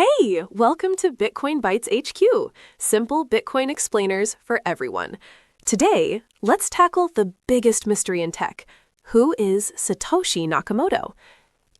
Hey, welcome to Bitcoin Bytes HQ, simple Bitcoin explainers for everyone. Today, let's tackle the biggest mystery in tech. Who is Satoshi Nakamoto?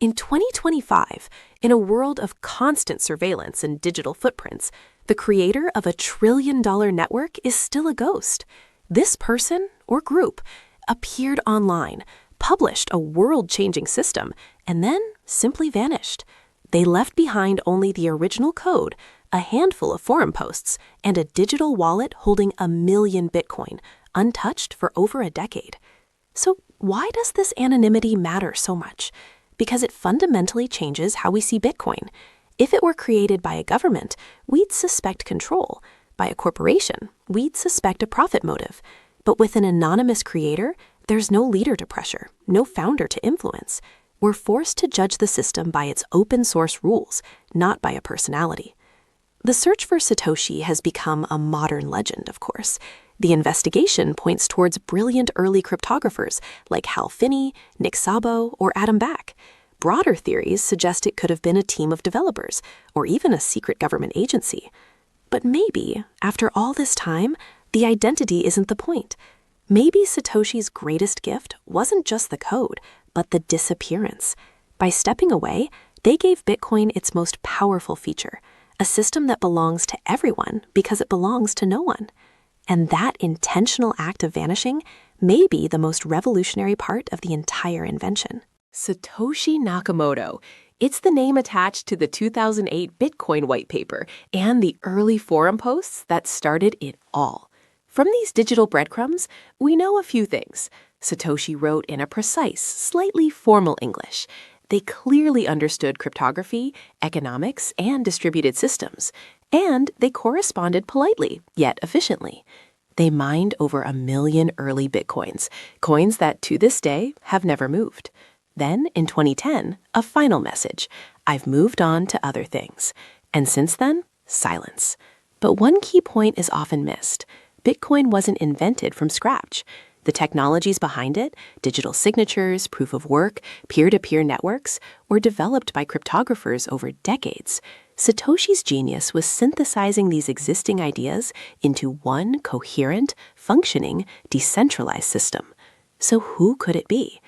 In 2025, in a world of constant surveillance and digital footprints, the creator of a trillion-dollar network is still a ghost. This person, or group, appeared online, published a world-changing system, and then simply vanished. They left behind only the original code, a handful of forum posts, and a digital wallet holding 1 million Bitcoin, untouched for over a decade. So why does this anonymity matter so much? Because it fundamentally changes how we see Bitcoin. If it were created by a government, we'd suspect control. By a corporation, we'd suspect a profit motive. But with an anonymous creator, there's no leader to pressure, no founder to influence. We're forced to judge the system by its open-source rules, not by a personality. The search for Satoshi has become a modern legend, of course. The investigation points towards brilliant early cryptographers like Hal Finney, Szabo, or Adam Back. Broader theories suggest it could have been a team of developers, or even a secret government agency. But maybe, after all this time, the identity isn't the point. Maybe Satoshi's greatest gift wasn't just the code, but the disappearance. By stepping away, they gave Bitcoin its most powerful feature, a system that belongs to everyone because it belongs to no one. And that intentional act of vanishing may be the most revolutionary part of the entire invention. Satoshi Nakamoto. It's the name attached to the 2008 Bitcoin white paper and the early forum posts that started it all. From these digital breadcrumbs, we know a few things. Satoshi wrote in a precise, slightly formal English. They clearly understood cryptography, economics, and distributed systems. And they corresponded politely, yet efficiently. They mined over 1 million early Bitcoins, coins that to this day have never moved. Then, in 2010, a final message. I've moved on to other things. And since then, silence. But one key point is often missed. Bitcoin wasn't invented from scratch. The technologies behind it, digital signatures, proof of work, peer-to-peer networks, were developed by cryptographers over decades. Satoshi's genius was synthesizing these existing ideas into one coherent, functioning, decentralized system. So who could it be?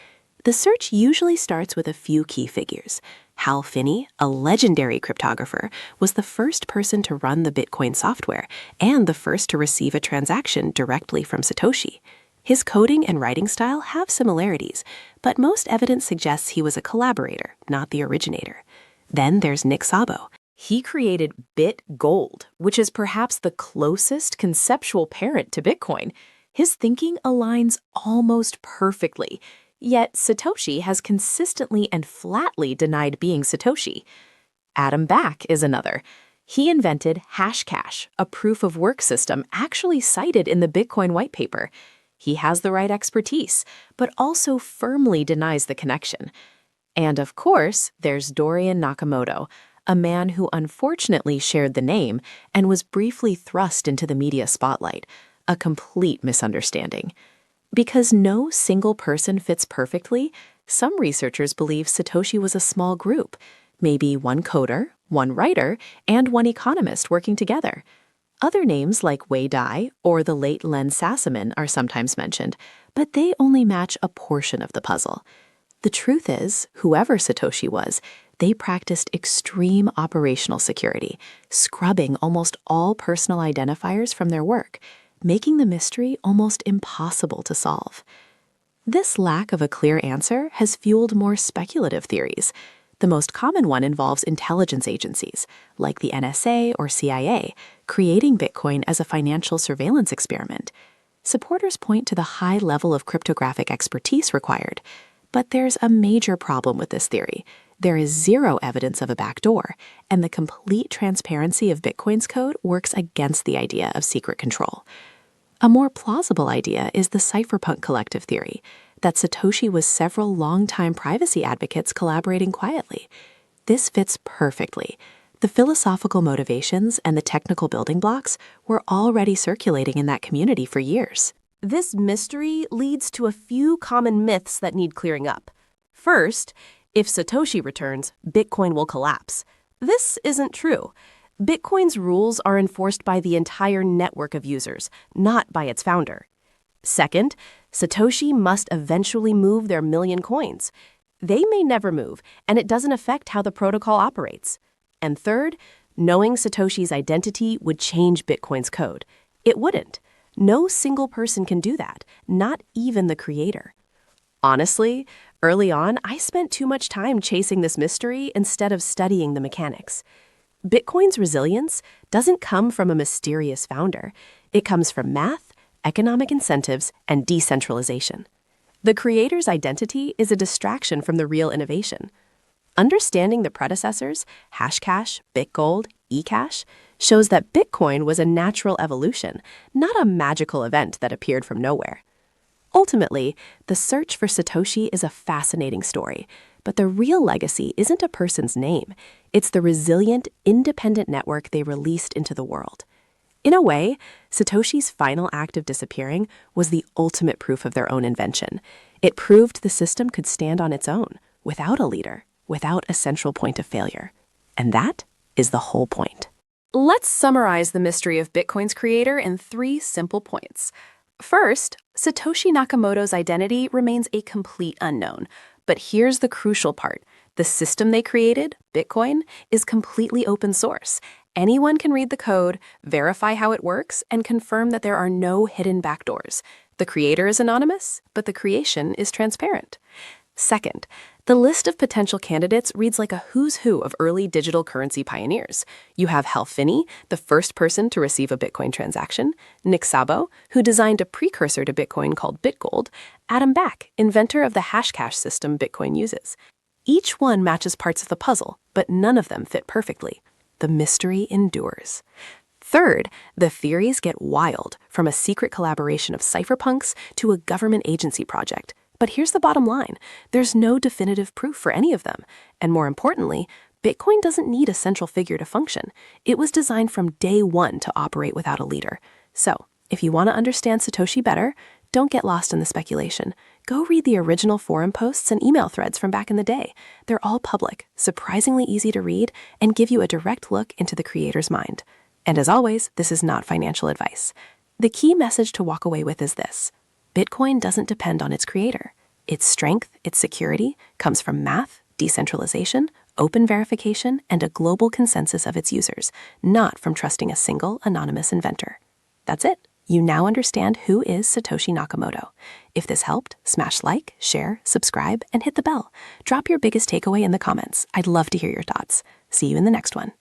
The search usually starts with a few key figures. Hal Finney, a legendary cryptographer, was the first person to run the Bitcoin software and the first to receive a transaction directly from Satoshi. His coding and writing style have similarities, but most evidence suggests he was a collaborator, not the originator. Then there's Szabo. He created BitGold, which is perhaps the closest conceptual parent to Bitcoin. His thinking aligns almost perfectly. Yet Satoshi has consistently and flatly denied being Satoshi. Adam Back is another. He invented Hashcash, a proof-of-work system actually cited in the Bitcoin white paper. He has the right expertise, but also firmly denies the connection. And of course, there's Dorian Nakamoto, a man who unfortunately shared the name and was briefly thrust into the media spotlight, a complete misunderstanding. Because no single person fits perfectly, some researchers believe Satoshi was a small group, maybe one coder, one writer, and one economist working together. Other names like Wei Dai or the late Len Sassaman are sometimes mentioned, but they only match a portion of the puzzle. The truth is, whoever Satoshi was, they practiced extreme operational security, scrubbing almost all personal identifiers from their work, making the mystery almost impossible to solve. This lack of a clear answer has fueled more speculative theories. The most common one involves intelligence agencies, like the NSA or CIA, creating Bitcoin as a financial surveillance experiment. Supporters point to the high level of cryptographic expertise required. But there's a major problem with this theory. There is zero evidence of a backdoor, and the complete transparency of Bitcoin's code works against the idea of secret control. A more plausible idea is the cypherpunk collective theory, that Satoshi was several longtime privacy advocates collaborating quietly. This fits perfectly. The philosophical motivations and the technical building blocks were already circulating in that community for years. This mystery leads to a few common myths that need clearing up. First, if Satoshi returns, Bitcoin will collapse. This isn't true. Bitcoin's rules are enforced by the entire network of users, not by its founder. Second, Satoshi must eventually move their million coins. They may never move, and it doesn't affect how the protocol operates. And third, knowing Satoshi's identity would change Bitcoin's code. It wouldn't. No single person can do that, not even the creator. Honestly, early on, I spent too much time chasing this mystery instead of studying the mechanics. Bitcoin's resilience doesn't come from a mysterious founder. It comes from math, economic incentives, and decentralization. The creator's identity is a distraction from the real innovation. Understanding the predecessors, Hashcash, BitGold, eCash, shows that Bitcoin was a natural evolution, not a magical event that appeared from nowhere. Ultimately, the search for Satoshi is a fascinating story, but the real legacy isn't a person's name. It's the resilient, independent network they released into the world. In a way, Satoshi's final act of disappearing was the ultimate proof of their own invention. It proved the system could stand on its own, without a leader, without a central point of failure. And that is the whole point. Let's summarize the mystery of Bitcoin's creator in 3 simple points. First, Satoshi Nakamoto's identity remains a complete unknown. But here's the crucial part. The system they created, Bitcoin, is completely open source. Anyone can read the code, verify how it works, and confirm that there are no hidden backdoors. The creator is anonymous, but the creation is transparent. Second, the list of potential candidates reads like a who's who of early digital currency pioneers. You have Hal Finney, the first person to receive a Bitcoin transaction, Szabo, who designed a precursor to Bitcoin called BitGold, Adam Back, inventor of the Hashcash system Bitcoin uses. Each one matches parts of the puzzle, but none of them fit perfectly. The mystery endures. Third, the theories get wild, from a secret collaboration of cypherpunks to a government agency project. But here's the bottom line. There's no definitive proof for any of them. And more importantly, Bitcoin doesn't need a central figure to function. It was designed from day one to operate without a leader. So, if you want to understand Satoshi better, don't get lost in the speculation. Go read the original forum posts and email threads from back in the day. They're all public, surprisingly easy to read, and give you a direct look into the creator's mind. And as always, this is not financial advice. The key message to walk away with is this. Bitcoin doesn't depend on its creator. Its strength, its security, comes from math, decentralization, open verification, and a global consensus of its users, not from trusting a single anonymous inventor. That's it. You now understand who is Satoshi Nakamoto. If this helped, smash like, share, subscribe, and hit the bell. Drop your biggest takeaway in the comments. I'd love to hear your thoughts. See you in the next one.